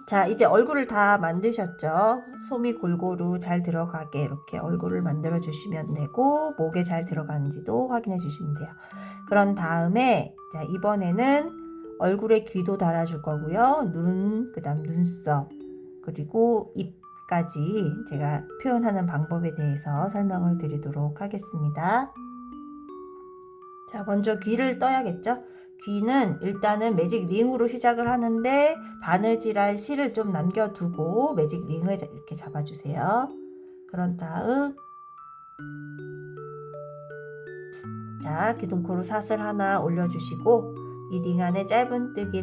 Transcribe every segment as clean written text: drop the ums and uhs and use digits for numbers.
자, 이제 얼굴을 다 만드셨죠? 솜이 골고루 잘 들어가게 이렇게 얼굴을 만들어 주시면 되고, 목에 잘 들어가는지도 확인해 주시면 돼요. 그런 다음에 자, 이번에는 얼굴에 귀도 달아줄 거고요. 눈, 그 다음 눈썹, 그리고 입까지 제가 표현하는 방법에 대해서 설명을 드리도록 하겠습니다. 자, 먼저 귀를 떠야겠죠? 귀는 일단은 매직 링으로 시작을 하는데 바느질할 실을 좀 남겨두고 매직 링을 이렇게 잡아주세요. 그런 다음 자, 기둥코로 사슬 하나 올려주시고 이 링 안에 짧은뜨기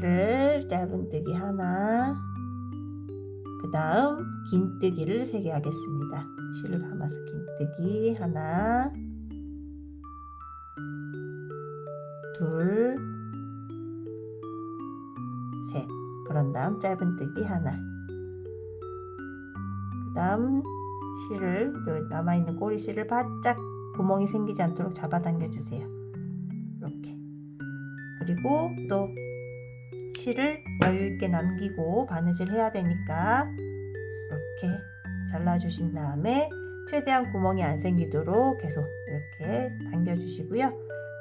하나, 그 다음 긴뜨기를 3개 하겠습니다. 실을 감아서 긴뜨기 하나, 둘, 셋. 그런 다음 짧은뜨기 하나. 그 다음 실을 여기 남아있는 꼬리실을 바짝 구멍이 생기지 않도록 잡아당겨 주세요. 이렇게. 그리고 또 실을 여유있게 남기고 바느질 해야 되니까 이렇게 잘라주신 다음에 최대한 구멍이 안 생기도록 계속 이렇게 당겨 주시고요.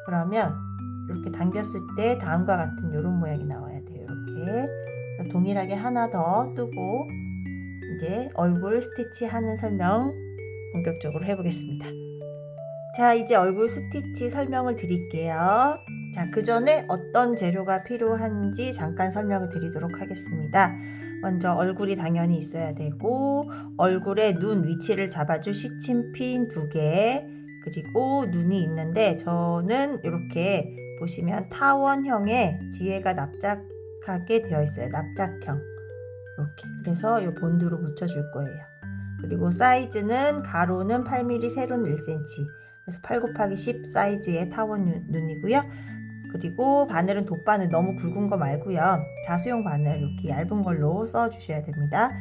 그러면 이렇게 당겼을 때 다음과 같은 이런 모양이 나와야 돼요. 이렇게. 그래서 동일하게 하나 더 뜨고 이제 얼굴 스티치 하는 설명 본격적으로 해보겠습니다. 자, 이제 얼굴 스티치 설명을 드릴게요. 자, 그 전에 어떤 재료가 필요한지 잠깐 설명을 드리도록 하겠습니다. 먼저 얼굴이 당연히 있어야 되고 얼굴에 눈 위치를 잡아줄 시침핀 2개, 그리고 눈이 있는데 저는 이렇게 보시면 타원형의 뒤에가 납작하게 되어 있어요. 납작형. 이렇게. 그래서 이 본드로 붙여줄 거예요. 그리고 사이즈는 가로는 8mm, 세로는 1cm. 그래서 8 곱하기 10 사이즈의 타원 눈이고요. 그리고 바늘은 돗바늘 너무 굵은 거 말고요. 자수용 바늘 이렇게 얇은 걸로 써주셔야 됩니다.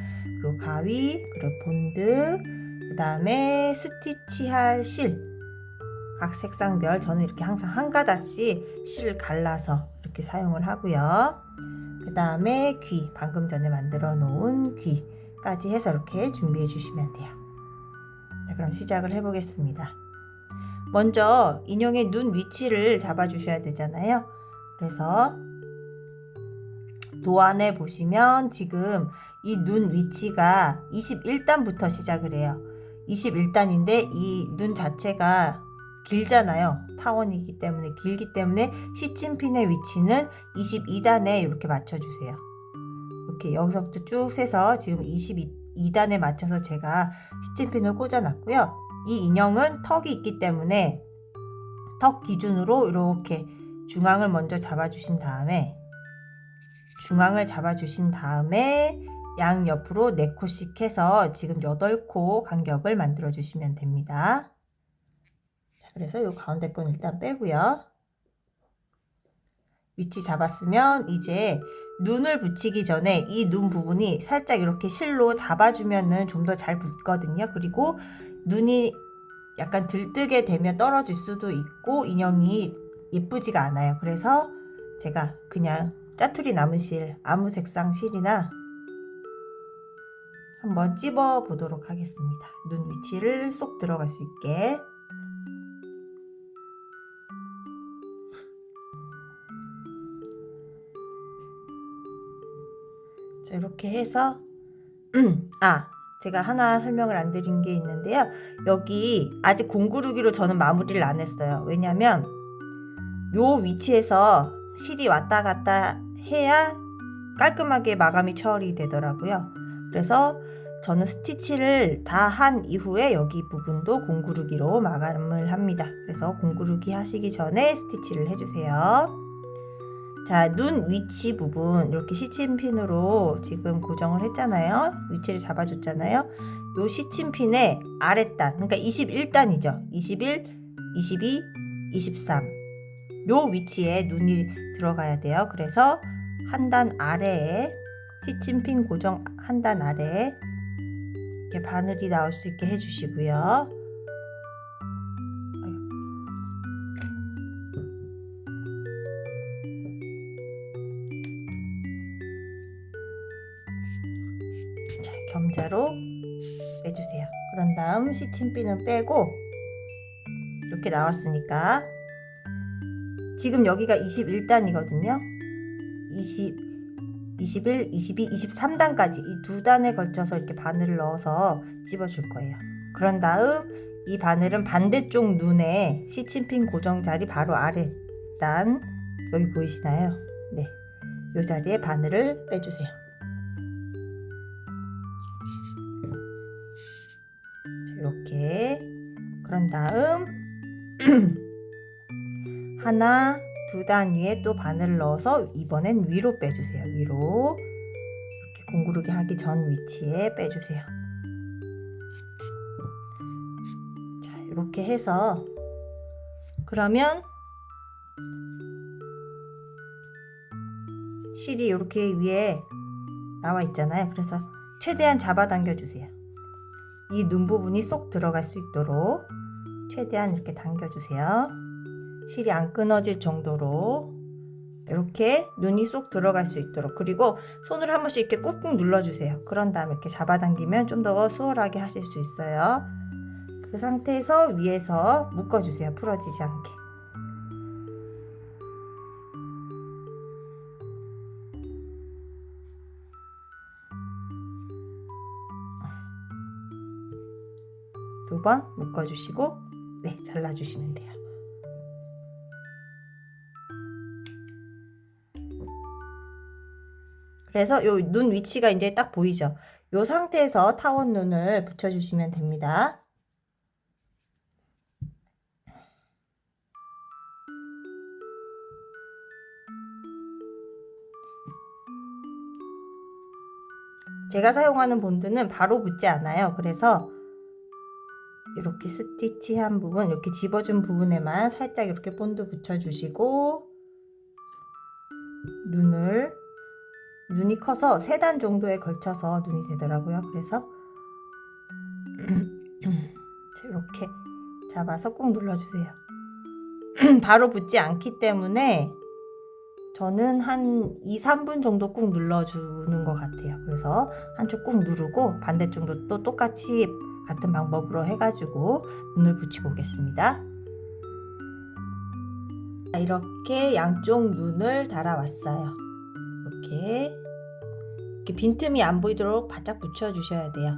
그리고 가위, 그리고 본드, 그 다음에 스티치할 실. 각 색상별 저는 이렇게 항상 한 가닥씩 실을 갈라서 이렇게 사용을 하고요. 그 다음에 귀, 방금 전에 만들어 놓은 귀까지 해서 이렇게 준비해 주시면 돼요. 자, 그럼 시작을 해 보겠습니다. 먼저 인형의 눈 위치를 잡아 주셔야 되잖아요. 그래서 도안에 보시면 지금 이 눈 위치가 21단부터 시작을 해요. 21단인데 이 눈 자체가 길잖아요. 타원이기 때문에 길기 때문에 시침핀의 위치는 22단에 이렇게 맞춰주세요. 이렇게 여기서부터 쭉 세서 지금 22단에 맞춰서 제가 시침핀을 꽂아놨고요. 이 인형은 턱이 있기 때문에 턱 기준으로 이렇게 중앙을 먼저 잡아주신 다음에 양옆으로 4코씩 해서 지금 8코 간격을 만들어 주시면 됩니다. 그래서 이 가운데 건 일단 빼고요. 위치 잡았으면 이제 눈을 붙이기 전에 이 눈 부분이 살짝 이렇게 실로 잡아주면은 좀 더 잘 붙거든요. 그리고 눈이 약간 들뜨게 되면 떨어질 수도 있고 인형이 예쁘지가 않아요. 그래서 제가 그냥 짜투리 남은 실, 아무 색상 실이나 한번 찝어 보도록 하겠습니다. 눈 위치를 쏙 들어갈 수 있게. 자, 이렇게 해서 제가 하나 설명을 안 드린 게 있는데요. 여기 아직 공구르기로 저는 마무리를 안 했어요. 왜냐면 요 위치에서 실이 왔다 갔다 해야 깔끔하게 마감이 처리되더라고요. 그래서 저는 스티치를 다 한 이후에 여기 부분도 공구르기로 마감을 합니다. 그래서 공구르기 하시기 전에 스티치를 해주세요. 자, 눈 위치 부분 이렇게 시침핀으로 지금 고정을 했잖아요. 위치를 잡아줬잖아요. 요 시침핀의 아랫단, 그러니까 21단이죠. 21, 22, 23. 요 위치에 눈이 들어가야 돼요. 그래서 한 단 아래에 시침핀 고정 한 단 아래에 이렇게 바늘이 나올 수 있게 해주시고요. 겸자로 빼주세요. 그런 다음 시침핀은 빼고 이렇게 나왔으니까 지금 여기가 21단이거든요. 20, 21, 22, 23단까지 이 두 단에 걸쳐서 이렇게 바늘을 넣어서 집어줄 거예요. 그런 다음 이 바늘은 반대쪽 눈에 시침핀 고정 자리 바로 아래 단 여기 보이시나요? 네, 이 자리에 바늘을 빼주세요. 이렇게 그런 다음 하나, 두 단 위에 또 바늘을 넣어서 이번엔 위로 빼주세요. 위로 이렇게 공구르기 하기 전 위치에 빼주세요. 자, 이렇게 해서 그러면 실이 이렇게 위에 나와 있잖아요. 그래서 최대한 잡아당겨 주세요. 이 눈 부분이 쏙 들어갈 수 있도록 최대한 이렇게 당겨주세요. 실이 안 끊어질 정도로 이렇게 눈이 쏙 들어갈 수 있도록, 그리고 손으로 한 번씩 이렇게 꾹꾹 눌러주세요. 그런 다음에 이렇게 잡아당기면 좀 더 수월하게 하실 수 있어요. 그 상태에서 위에서 묶어주세요. 풀어지지 않게. 두 번 묶어주시고 네, 잘라주시면 돼요. 그래서 요 눈 위치가 이제 딱 보이죠? 요 상태에서 타원 눈을 붙여주시면 됩니다. 제가 사용하는 본드는 바로 붙지 않아요. 그래서 이렇게 스티치한 부분, 이렇게 집어준 부분에만 살짝 이렇게 본드 붙여주시고 눈이 커서 3단 정도에 걸쳐서 눈이 되더라고요. 그래서 이렇게 잡아서 꾹 눌러주세요. 바로 붙지 않기 때문에 저는 한 2, 3분 정도 꾹 눌러주는 것 같아요. 그래서 한쪽 꾹 누르고 반대쪽도 또 똑같이 같은 방법으로 해가지고 눈을 붙이고 오겠습니다. 이렇게 양쪽 눈을 달아왔어요. 이렇게 빈틈이 안 보이도록 바짝 붙여주셔야 돼요.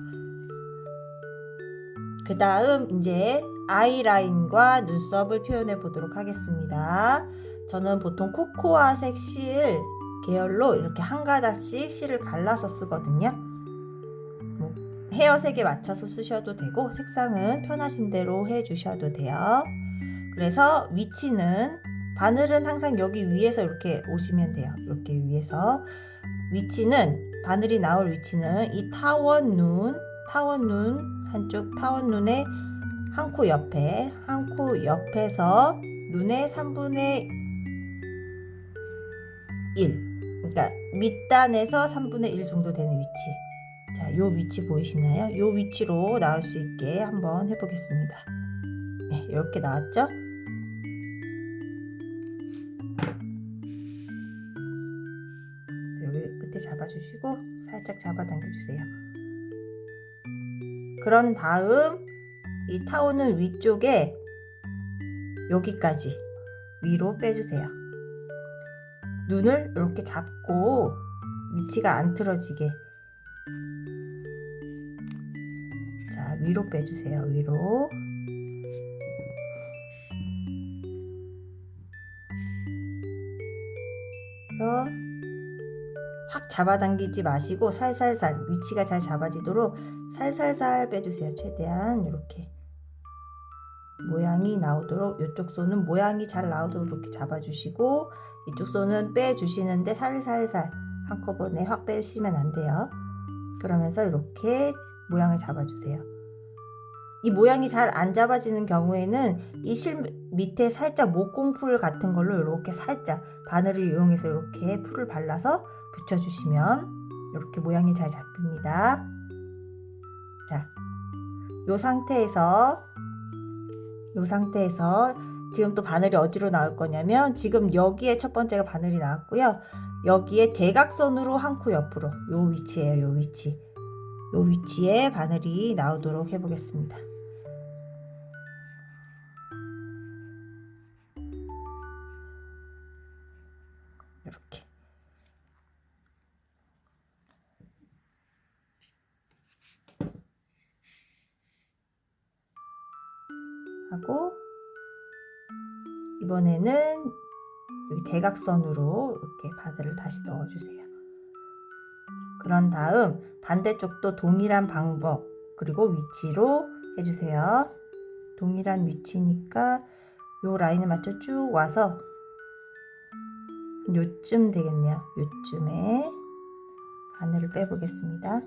그 다음 이제 아이라인과 눈썹을 표현해 보도록 하겠습니다. 저는 보통 코코아색 실 계열로 이렇게 한 가닥씩 실을 갈라서 쓰거든요. 헤어색에 맞춰서 쓰셔도 되고 색상은 편하신 대로 해주셔도 돼요. 그래서 위치는 바늘은 항상 여기 위에서 이렇게 오시면 돼요. 이렇게 위에서 위치는 바늘이 나올 위치는 이 타원 눈 한쪽 타원 눈의 한 코 옆에서 눈의 3분의 1, 그러니까 밑단에서 3분의 1 정도 되는 위치. 자, 요 위치 보이시나요? 요 위치로 나올 수 있게 한번 해보겠습니다. 네, 이렇게 나왔죠? 여기 끝에 잡아주시고 살짝 잡아당겨주세요. 그런 다음 이 타원은 위쪽에 여기까지 위로 빼주세요. 눈을 이렇게 잡고 위치가 안 틀어지게 자, 위로 빼주세요. 위로. 그래서 확 잡아당기지 마시고 살살살 위치가 잘 잡아지도록 살살살 빼주세요. 최대한 이렇게 모양이 나오도록, 이쪽 손은 모양이 잘 나오도록 이렇게 잡아주시고 이쪽 손은 빼주시는데 살살살 한꺼번에 확 빼시면 안 돼요. 그러면서 이렇게 모양을 잡아주세요. 이 모양이 잘 안 잡아지는 경우에는 이 실 밑에 살짝 목공풀 같은 걸로 이렇게 살짝 바늘을 이용해서 이렇게 풀을 발라서 붙여주시면 이렇게 모양이 잘 잡힙니다. 자, 요 상태에서 지금 또 바늘이 어디로 나올 거냐면 지금 여기에 첫 번째가 바늘이 나왔고요. 여기에 대각선으로 한 코 옆으로 요 위치예요. 요 위치. 요 위치에 바늘이 나오도록 해보겠습니다. 이렇게. 하고 이번에는 여기 대각선으로 이렇게 바늘을 다시 넣어주세요. 그런 다음 반대쪽도 동일한 방법 그리고 위치로 해주세요. 동일한 위치니까 요 라인을 맞춰 쭉 와서 요쯤 되겠네요. 요쯤에 바늘을 빼보겠습니다.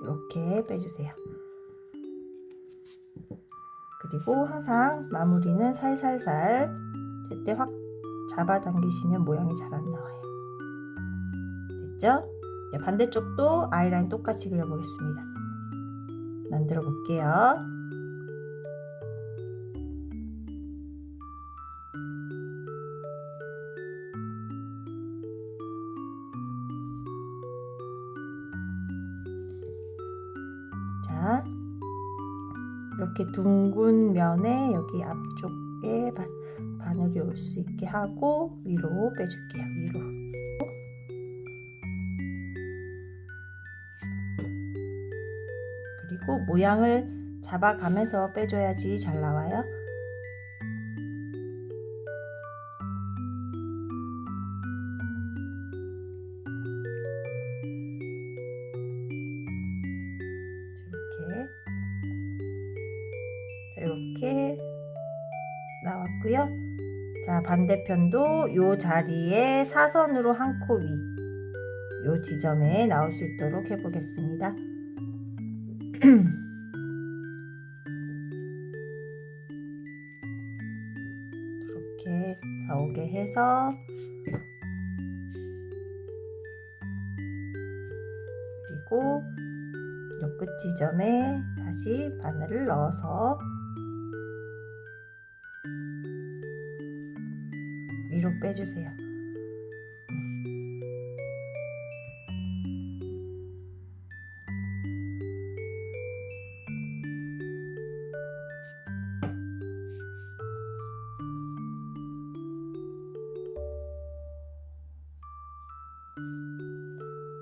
이렇게 빼주세요. 그리고 항상 마무리는 살살살 제때 확 잡아당기시면 모양이 잘 안 나와요. 됐죠? 네, 반대쪽도 아이라인 똑같이 그려보겠습니다. 만들어 볼게요. 자, 이렇게 둥근 면에 여기 앞쪽에 바늘이 올 수 있게 하고 위로 빼줄게요. 위로. 그리고 모양을 잡아가면서 빼줘야지 잘 나와요. 이렇게 나왔고요. 자, 반대편도 요 자리에 사선으로 한 코 위, 요 지점에 나올 수 있도록 해보겠습니다. 이렇게 나오게 해서 그리고 요 끝 지점에 다시 바늘을 넣어서 위로 빼주세요.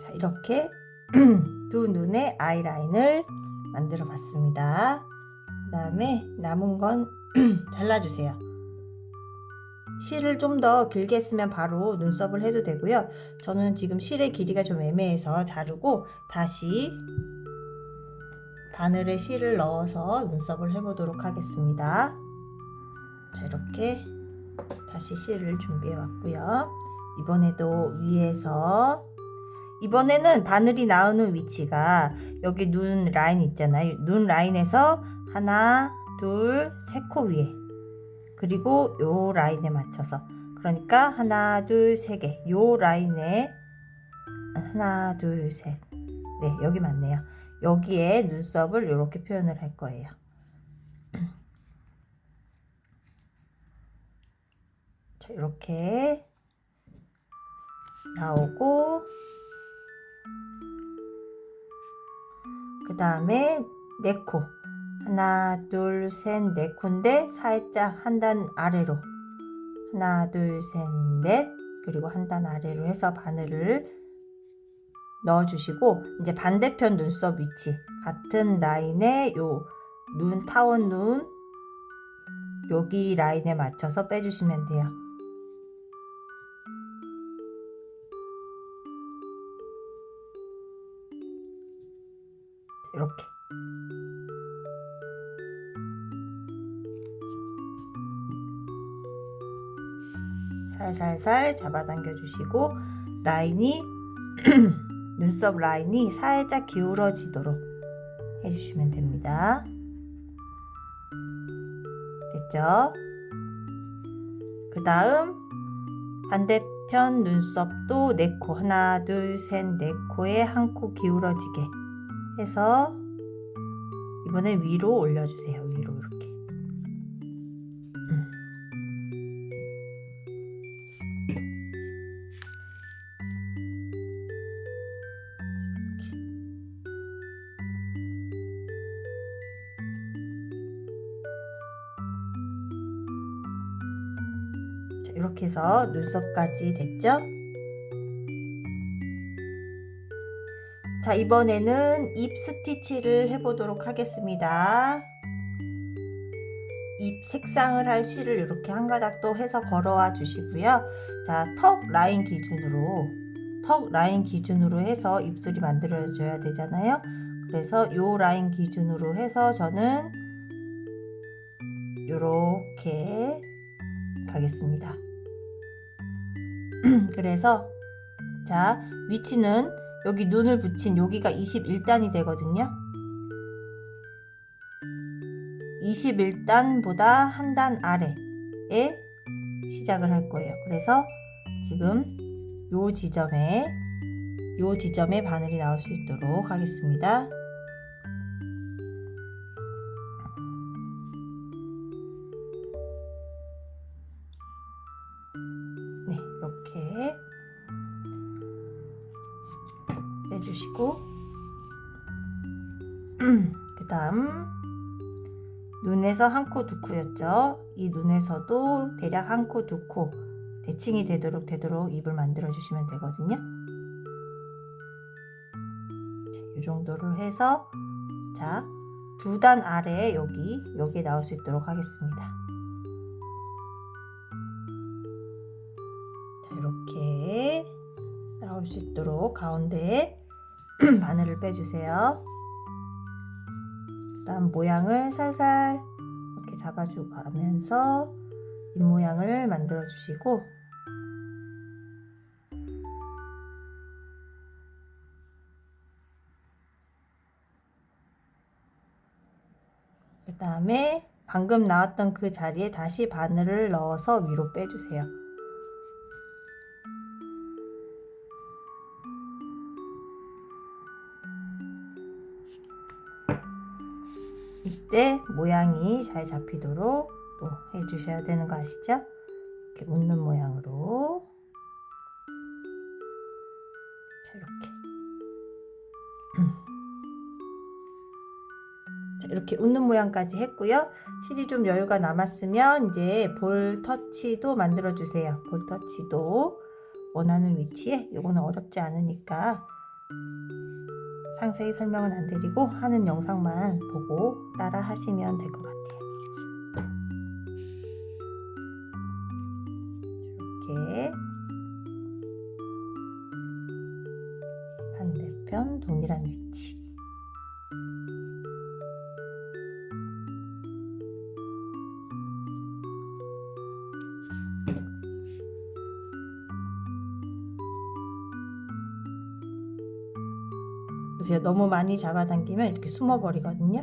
자, 이렇게 두 눈의 아이라인을 만들어 봤습니다. 그 다음에 남은 건 잘라주세요. 실을 좀 더 길게 했으면 바로 눈썹을 해도 되고요. 저는 지금 실의 길이가 좀 애매해서 자르고 다시 바늘에 실을 넣어서 눈썹을 해보도록 하겠습니다. 자, 이렇게 다시 실을 준비해 왔고요. 이번에도 위에서 이번에는 바늘이 나오는 위치가 여기 눈 라인 있잖아요. 눈 라인에서 하나, 둘, 세 코 위에 그리고 요 라인에 맞춰서 그러니까 하나, 둘, 세 개 요 라인에 하나, 둘, 셋 네, 여기 맞네요. 여기에 눈썹을 이렇게 표현을 할 거예요. 자, 이렇게 나오고 그 다음에 네 코 하나 둘 셋 네 코인데 살짝 한 단 아래로 하나 둘 셋 넷 그리고 한 단 아래로 해서 바늘을 넣어주시고 이제 반대편 눈썹 위치 같은 라인에 요 눈 타원 눈 여기 라인에 맞춰서 빼주시면 돼요. 이렇게 살살살 잡아당겨 주시고 라인이 눈썹 라인이 살짝 기울어지도록 해주시면 됩니다. 됐죠? 그 다음 반대편 눈썹도 4코 하나 둘 셋 4코에 한 코 기울어지게 해서 이번엔 위로 올려주세요. 위로 이렇게 이렇게 해서 눈썹까지 됐죠? 자, 이번에는 입 스티치를 해보도록 하겠습니다. 입 색상을 할 실을 이렇게 한 가닥 또 해서 걸어와 주시고요. 자, 턱 라인 기준으로 해서 입술이 만들어져야 되잖아요. 그래서 요 라인 기준으로 해서 저는 요렇게 가겠습니다. 그래서 자, 위치는 여기 눈을 붙인 여기가 21단이 되거든요. 21단보다 한 단 아래에 시작을 할 거예요. 그래서 지금 요 지점에 바늘이 나올 수 있도록 하겠습니다. 네, 이렇게 빼주시고 그 다음 눈에서 한 코 두 코였죠. 이 눈에서도 대략 한 코 두 코 대칭이 되도록 입을 만들어 주시면 되거든요. 이 정도를 해서 자, 두 단 아래 여기에 나올 수 있도록 하겠습니다. 자, 이렇게 나올 수 있도록 가운데에 바늘을 빼주세요. 그 다음 모양을 살살 이렇게 잡아주고 가면서 입 모양을 만들어 주시고 그 다음에 방금 나왔던 그 자리에 다시 바늘을 넣어서 위로 빼주세요. 이때 모양이 잘 잡히도록 또 해주셔야 되는 거 아시죠? 이렇게 웃는 모양으로 자, 이렇게 자, 이렇게 웃는 모양까지 했고요. 실이 좀 여유가 남았으면 이제 볼 터치도 만들어 주세요. 볼 터치도 원하는 위치에, 이거는 어렵지 않으니까 상세히 설명은 안 드리고 하는 영상만 보고 따라 하시면 될 것 같아요. 이렇게 반대편 동일한 위치. 그래서 너무 많이 잡아당기면 이렇게 숨어버리거든요.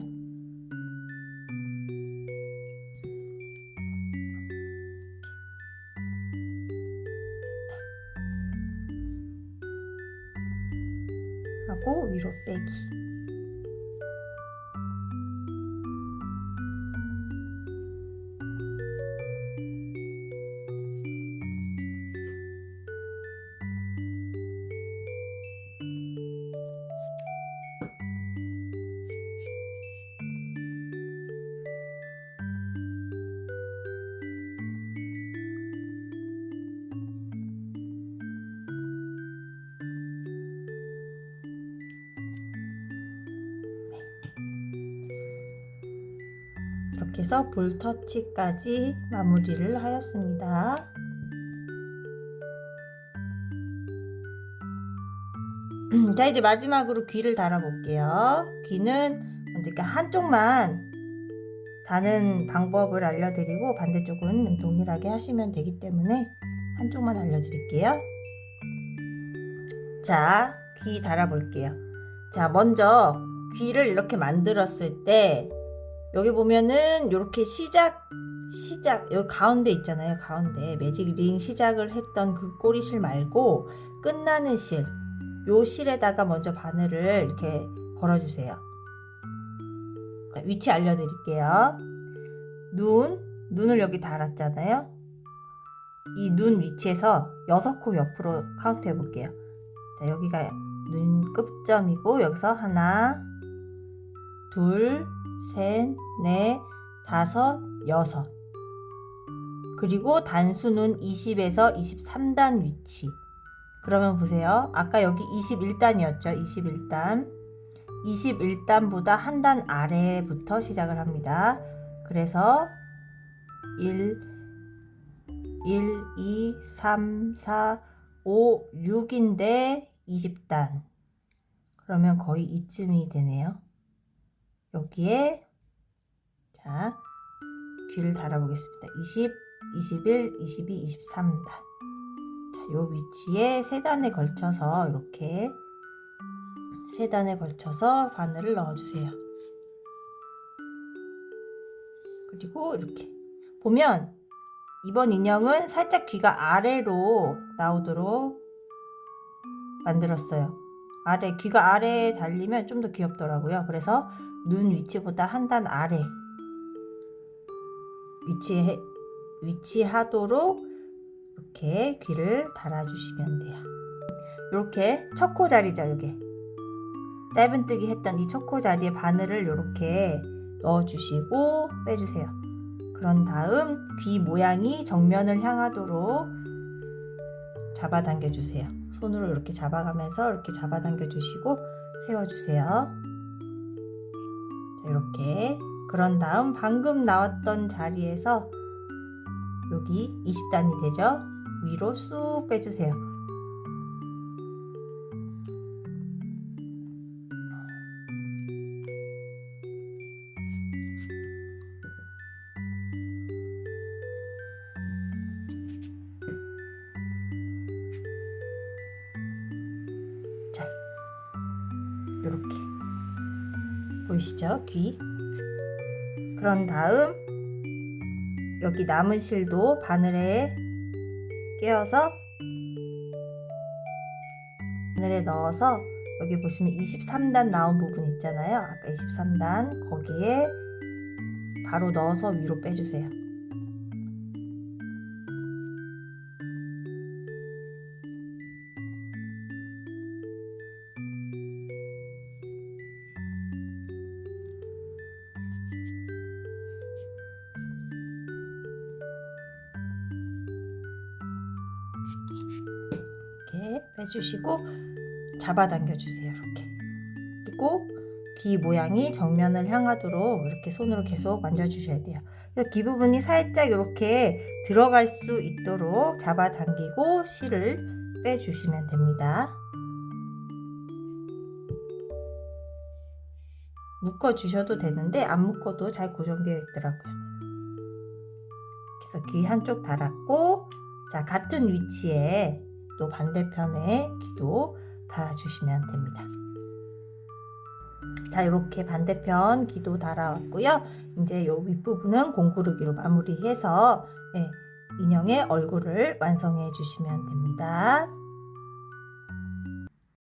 하고 위로 빼기. 이렇게 해서 볼 터치까지 마무리를 하였습니다. 자, 이제 마지막으로 귀를 달아 볼게요. 귀는 그러니까 한쪽만 다는 방법을 알려드리고 반대쪽은 동일하게 하시면 되기 때문에 한쪽만 알려드릴게요. 자, 귀 달아 볼게요. 자, 먼저 귀를 이렇게 만들었을 때 여기 보면은 이렇게 시작 여기 가운데 있잖아요. 가운데 매직링 시작을 했던 그 꼬리실 말고 끝나는 실, 요 실에다가 먼저 바늘을 이렇게 걸어주세요. 위치 알려드릴게요. 눈을 여기 달았잖아요. 이 눈 위치에서 6코 옆으로 카운트 해볼게요. 자, 여기가 눈 끝점이고 여기서 하나, 둘, 셋, 넷, 다섯, 여섯. 그리고 단수는 20에서 23단 위치. 그러면 보세요. 아까 여기 21단이었죠. 21단. 21단보다 한 단 아래부터 시작을 합니다. 그래서 1, 2, 3, 4, 5, 6인데 20단. 그러면 거의 이쯤이 되네요. 여기에 자, 귀를 달아보겠습니다. 20, 21, 22, 23단. 자, 요 위치에 3단에 걸쳐서 이렇게 3단에 걸쳐서 바늘을 넣어주세요. 그리고 이렇게 보면 이번 인형은 살짝 귀가 아래로 나오도록 만들었어요. 귀가 아래에 달리면 좀 더 귀엽더라고요. 그래서 눈 위치보다 한 단 아래 위치하도록 이렇게 귀를 달아주시면 돼요. 이렇게 첫 코 자리죠. 이게 짧은뜨기 했던 이 첫 코 자리에 바늘을 이렇게 넣어주시고 빼주세요. 그런 다음 귀 모양이 정면을 향하도록 잡아당겨 주세요. 손으로 이렇게 잡아가면서 이렇게 잡아당겨 주시고 세워주세요. 자, 이렇게 그런 다음 방금 나왔던 자리에서 여기 20단이 되죠? 위로 쑥 빼주세요. 자, 이렇게 보이시죠? 귀. 그런 다음 여기 남은 실도 바늘에 끼워서 바늘에 넣어서 여기 보시면 23단 나온 부분 있잖아요. 아까 23단 거기에 바로 넣어서 위로 빼주세요. 이렇게 빼주시고 잡아당겨 주세요. 이렇게. 그리고 귀 모양이 정면을 향하도록 이렇게 손으로 계속 만져주셔야 돼요. 귀 부분이 살짝 이렇게 들어갈 수 있도록 잡아당기고 실을 빼주시면 됩니다. 묶어주셔도 되는데 안 묶어도 잘 고정되어 있더라고요. 그래서 귀 한쪽 달았고, 자, 같은 위치에 또 반대편에 귀도 달아주시면 됩니다. 자, 이렇게 반대편 귀도 달아왔고요. 이제 요 윗부분은 공구르기로 마무리해서 인형의 얼굴을 완성해 주시면 됩니다.